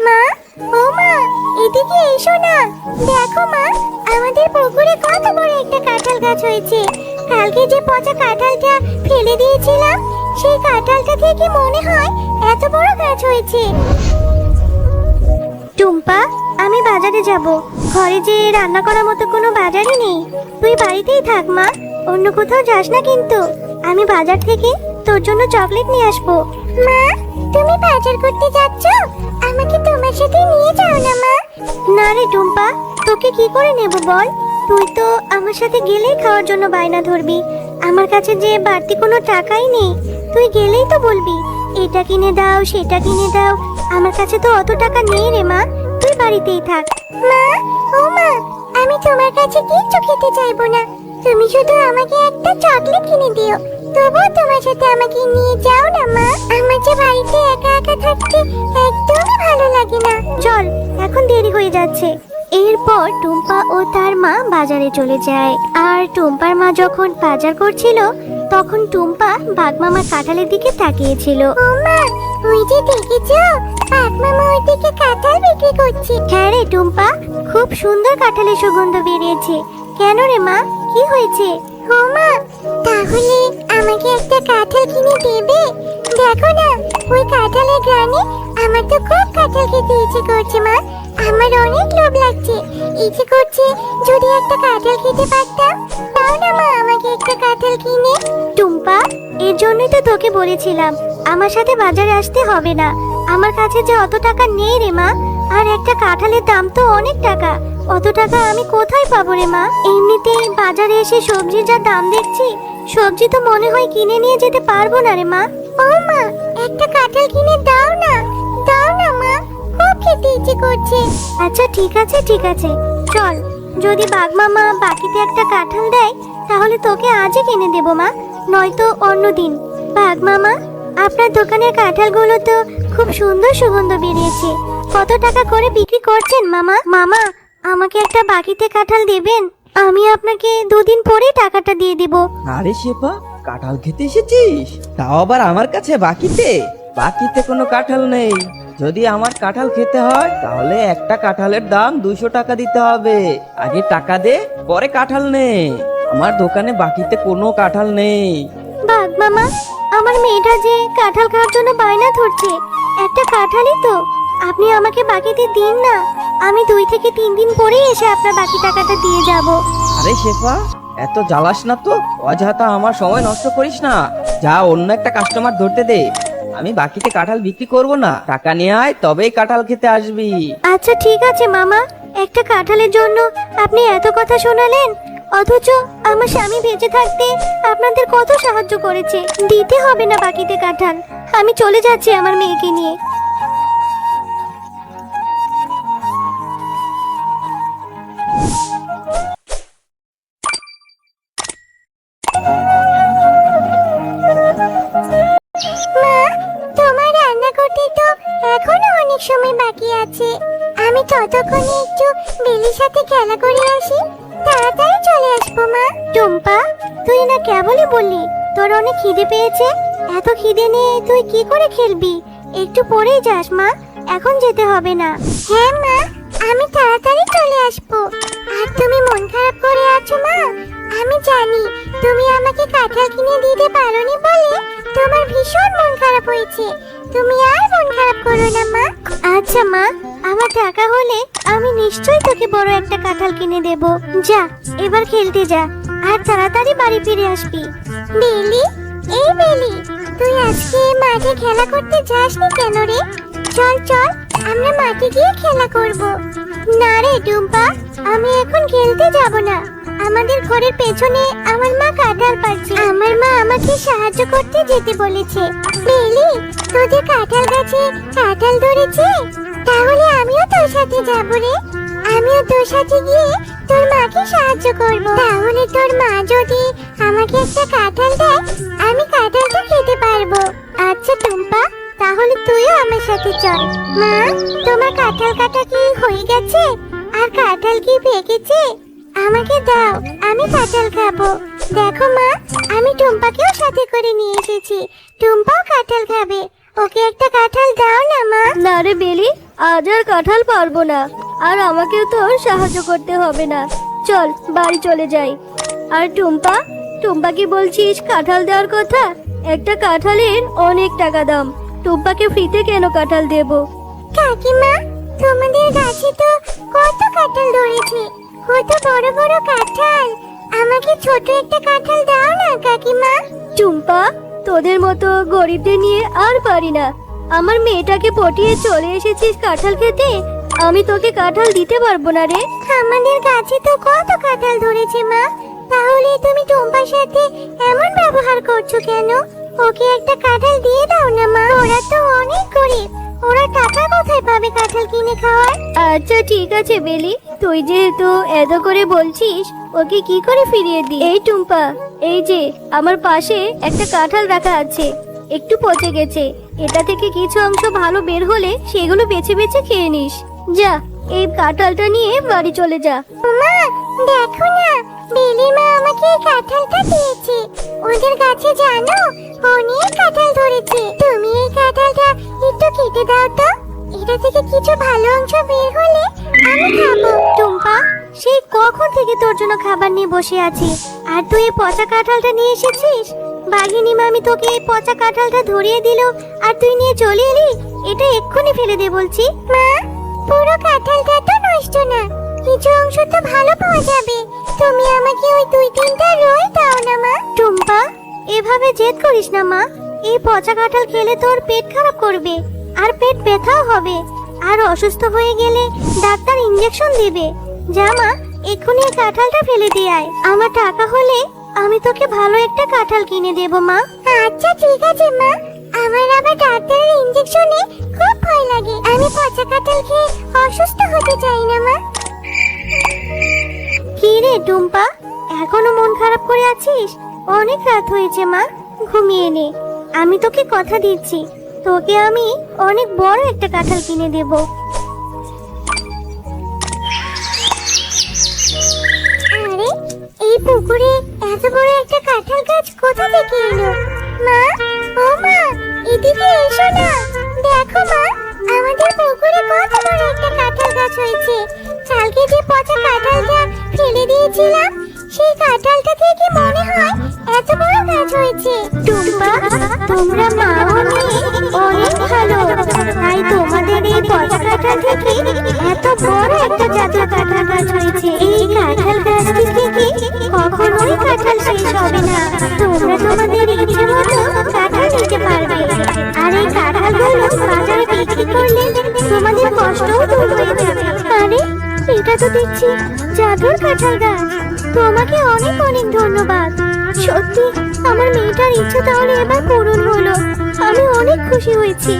মা, ও মা, এদিকে এসো না। দেখো মা, আমাদের পুকুরে কত বড় একটা কাঁঠাল গাছ হয়েছে। কালকে যে পচা কাঁঠালটা ফেলে দিয়েছিলাম, সেই কাঁঠালটা থেকে মনে হয় এত বড় গাছ হয়েছে। টুম্পা, আমি বাজারে যাব। ঘরে যে রান্না করার মতো কোনো বাজারই নেই। তুই বাড়িতেই থাক মা, অন্য কোথাও যাস না কিন্তু। আমি বাজার থেকে তোর জন্য চকলেট নিয়ে আসবো। মা, তুমি বাজার করতে যাচ্ছ? আমাকে তোমার সাথে নিয়ে যাও না মা। না রে টুম্পা, তোকে কি করে নেব বল? তুই তো আমার সাথে গেলেই খাওয়ার জন্য বায়না ধরবি। আমার কাছে যে বাড়তি কোনো টাকাই নেই। তুই গেলেই তো বলবি এটা কিনে দাও, সেটা কিনে দাও। আমার কাছে তো অত টাকা নেই রে মা, তুই বাড়িতেই থাক। মা, ও মা, আমি তোমার কাছে কিচ্ছু খেতে চাইবো না। তুমি শুধু আমাকে একটা চকলেট কিনে দিও। তবুও তোমার সাথে আমাকে নিয়ে যাও না মা। আমার যে বাড়িতে একা একা থাকতে একদমই ভালো লাগে না। চল, এখন দেরি হয়ে যাচ্ছে। এরপর টুম্পা ও তার মা বাজারে চলে যায়। আর টুম্পার মা যখন বাজার করছিল, তখন টুম্পা বাঘমামার কাঁঠালের দিকে তাকিয়েছিল। ও মা, ওই যে দেখেছো, বাঘমামা ওই দিকে কাঁঠাল বিক্রি করছে। হ্যাঁ রে টুম্পা, খুব সুন্দর কাঁঠালের সুগন্ধ বেরিয়েছে। কেন রে মা, কি হয়েছে? ও মা, তাহলে আমাকে একটা কাঁঠাল কিনে দেবে? দেখো না, ওই কাঁঠালের গ্রানে আমার তো খুব কাঁঠাল খেতে ইচ্ছে করছে মা। আমার অনেক লোভ লাগছে, ইচ্ছে করছে যদি একটা কাঁঠাল খেতে পারতাম। দাও না মা আমাকে একটা কাঁঠাল কিনে। টুম্পা, এর জন্যই তো তোকে বলেছিলাম আমার সাথে বাজারে আসতে হবে না। আমার কাছে যে অত টাকা নেই রে মা, আর একটা কাঁঠালের দাম তো অনেক টাকা। অত টাকা আমি কোথায় পাবো রে মা? এমনিতেই বাজারে এসে সবজির যা দাম দেখছি, সবজি তো মনে হয় কিনে নিয়ে যেতে পারবো না রে মা। ও মা, একটা কাঁঠাল কিনে দাও না, দাও না মা, খুব খেতে ইচ্ছে করছে। আচ্ছা ঠিক আছে ঠিক আছে, চল। যদি বাঘমামা বাকিতে একটা কাঁঠাল দেয়, তাহলে তোকে আজই কিনে দেবো মা, নয়তো অন্যদিন। বাঘমামা, আপনার দোকানের কাঁঠালগুলো তো খুব সুন্দর সুগন্ধ বেরিয়েছে। কত টাকা করে বিক্রি করছেন মামা? মামা, আমাকে একটা বাকিতে কাঁঠাল দেবেন? আমি আপনাকে দুদিন পরে টাকাটা দিয়ে দিব। আরে শেফা, কাঁঠাল খেতে এসেছিস? তাও আবার আমার কাছে বাকিতে? বাকিতে কোনো কাঁঠাল নেই। যদি আমার কাঁঠাল খেতে হয় তাহলে একটা কাঁঠালের দাম 200 টাকা দিতে হবে। আগে টাকা দে, পরে কাঁঠাল নে। আমার দোকানে বাকিতে কোনো কাঁঠাল নেই। বাঘ মামা, আমার মেয়েটা যে কাঁঠাল খাওয়ার জন্য বায়না ধরছে, একটা কাঁঠালই তো। আপনি আমাকে বাকিতে দিন না, আমি 2 থেকে 3 দিন পরেই এসে আপনার বাকি টাকাটা দিয়ে যাব। আরে শেফা, এত জ্বালাস না তো, অযথা আমার সময় নষ্ট করিস না। যা, অন্য একটা কাস্টমার ধরতে দে। আমি বাকিতে কাঁঠাল বিক্রি করব না, টাকা নিয়ে আয়, তবেই কাঁঠাল খেতে আসবি। আচ্ছা ঠিক আছে মামা, একটা কাঁঠালের জন্য আপনি এত কথা শোনালেন, অথচ আমার স্বামী বেঁচে থাকতে আপনাদের কত সাহায্য করেছে। দিতে হবে না বাকিতে কাঁঠাল, আমি চলে যাচ্ছি আমার মেয়েকে নিয়ে। মা, তোমার রান্না করতে তো এখনো অনেক সময় বাকি আছে। আমি ততক্ষণে একটু বেলির সাথে খেলা করে আসি, তাড়াতাড়ি চলে আসবো মা। টুম্পা, তুই না কেবলই বললি তোর অনেক খিদে পেয়েছে। এত খিদে নিয়ে তুই কি করে খেলবি? একটু পরেই যাস মা, এখন যেতে হবে না। হ্যাঁ মা, আমি তাড়াতাড়ি চলে আসবো। আর তুমি মন খারাপ করে আছো মা? আমি জানি তুমি আমাকে কাঁঠাল কিনে দিতে পারোনি বলে তোমার ভীষণ মন খারাপ হয়েছে। তুমি আর মন খারাপ করো না মা। আচ্ছা মা, আমার টাকা হলে আমি নিশ্চয়ই তোকে বড় একটা কাঁঠাল কিনে দেব। যা, এবার খেলতে যা, আর তাড়াতাড়ি বাড়ি ফিরে আসবি। বেলি, এই বেলি, তুই আজকে মাঠে খেলা করতে যাসনি কেন রে? চল চল, আমরা মাঠে গিয়ে খেলা করব। না রে টুম্পা, আমি এখন খেলতে যাব না। আমাদের ঘরের পেছনে আমার মা কাঁঠাল পাড়ছে। আমার মা আমাকে সাহায্য করতে যেতে বলেছে। বেলি, তোদের কাঁঠাল গাছে কাঁঠাল ধরেছে? তাহলে আমিও তোর সাথে যাব রে। আমিও তোর সাথে গিয়ে তোর মাকে সাহায্য করব। তাহলে তোর মা যদি আমাকে একটা কাঁঠাল দেয়, আমি কাঁঠালটা খেতে পারবো। আচ্ছা টুম্পা, তাহলে তুইও আমার সাথে চল। মা, তোমার কাঁঠাল কাটা কি হয়ে গেছে? আর কাঁঠাল কি পেকেছে? আমাকে দাও, আমি কাঁঠাল খাবো। দেখো মা, আমি টুম্পাকেও সাথে করে নিয়ে এসেছি। টুম্পাও কাঁঠাল খাবে, ওকে একটা কাঁঠাল দাও না মা। না রে বেলি, আজ আর কাঁঠাল পারবো না, আর আমাকেও তো সাহায্য করতে হবে না। চল বাড়ি চলে যাই। আর টুম্পা, টুম্পাকে বলছিস কাঁঠাল দেওয়ার কথা? একটা কাঁঠালের অনেক টাকা দাম, টুম্পাকে ফ্রিতে কেন কাঁঠাল দেব? কাকিমা, তোমাদের গাছে তো কত কাঁঠাল ধরেছে, কত বড় বড় কাঁঠাল। আমাকে ছোট একটা কাঁঠাল দাও না কাকিমা। টুম্পা, তোদের মতো গরিবদের নিয়ে আর পারি না। আমার মেয়েটাকে পটিয়ে চলে এসেছিস কাঁঠাল খেতে, আমি তোকে কাঁঠাল দিতে পারবো না রে। আমাদের গাছে তো কত কাঁঠাল ধরেছে মা, তাহলে তুমি টুম্পার সাথে এমন ব্যবহার করছো কেন? ওকে একটা কাঁঠাল দিয়ে দাও না মা, ওরা তো অনেক গরিব, ওরা টাকা কোথায় পাবে কাঁঠাল কিনে খাওয়ার? আচ্ছা ঠিক আছে বেলি, তুই যেহেতু এত করে বলছিস, ওকে কি করে ফিরিয়ে দিই? এই টুম্পা, এই যে আমার পাশে একটা কাঁঠাল রাখা আছে, একটু পচে গেছে, এটা থেকে কিছু অংশ ভালো বের হলে সেগুলো বেছে বেছে খেয়ে নিস। যা, এই কাঁঠালটা নিয়ে বাড়ি চলে যা। মা দেখো না, বেলি মা আমাকে এই কাঁঠালটা দিয়েছে। ওদের গাছে জানো অনেক কাঁঠাল ধরেছে, তুমি এই কাঁঠালটা একটু কেটে দাও তো, এটা থেকে কিছু ভালো অংশ বের হলে আমি খাবো। টুম্পা, সেই কখন থেকে তোর জন্য খাবার নিয়ে বসে আছি, আর তুই এই পচা কাঁঠালটা নিয়ে এসেছিস? বাঘিনী মামি তোকে এই পচা কাঁঠালটা ধরিয়ে দিল, আর তুই নিয়ে চলে এলি? এটা এক্ষুনি ফেলে দে বলছি। মা, পুরো কাঁঠালটা তো নষ্ট না, কিছু অংশ তো ভালো পাওয়া যাবে, তুমি আমাকে ওই 2-3টা রোল দাও না মা। টুম্পা, এভাবে জেদ করিস না মা, এই পচা কাঁঠাল খেলে তোর পেট খারাপ করবে, আর পেট ব্যথাও হবে, আর অসুস্থ হয়ে গেলে ডাক্তার ইঞ্জেকশন দিবে। যা মা, এক্ষুনি এই কাঁঠালটা ফেলে দিয়ে আয়, আমার টাকা হলে আমি তোকে ভালো একটা কাঁঠাল কিনে দেব মা। আচ্ছা ঠিক আছে মা, আমার আবার ডাক্তারের ইঞ্জেকশনে খুব ভয় লাগে, আমি পচা কাঁঠাল খেয়ে অসুস্থ হতে চাই না মা। কি রে টুম্পা, এখনো মন খারাপ করে আছিস? অনেক রাত হয়েছে মা, ঘুমিয়ে নে। আমি তোকে কথা দিচ্ছি, তোকে আমি অনেক বড় একটা কাঁঠাল কিনে দেব। আরে, এই পুকুরে এত বড় একটা কাঁঠাল গাছ কোথা থেকে এলো? মা, ও মা, এদিকে এসো না। দেখো মা, আমাদের পুকুরে কত বড় একটা কাঁঠাল গাছ হয়েছে। কালকে যে পচা কাঁঠালটা ফেলে দিয়েছিলাম, সেই কাঁঠালটা থেকে মনে হয় এত বড় গাছ হয়েছে। টুম্পা, তোমরা মা ও মেয়ে অনেক ভালো, তাই তোমাদের এই পচা কাঁঠাল থেকে এত বড় একটা জাতীয় কাঁঠাল গাছ হয়েছে। এই কাঁঠাল গাছটি থেকে কখনোই কাঁঠাল শেষ হবে না, তোমরা তোমাদের ইচ্ছে মতো কাঁঠাল নিতে পারবে, আর এই কাঁঠালগুলো বাজারে বিক্রি করলে তোমাদের কষ্টও দূর হয়ে যাবে। আরে, এটা তো দেখছি জাদুর কাঁঠাল গাছ, তোমাকে অনেক অনেক ধন্যবাদ। সত্যি আমার মেয়েটার ইচ্ছে তাহলে এবার পূরণ হলো, আমি অনেক খুশি হয়েছি।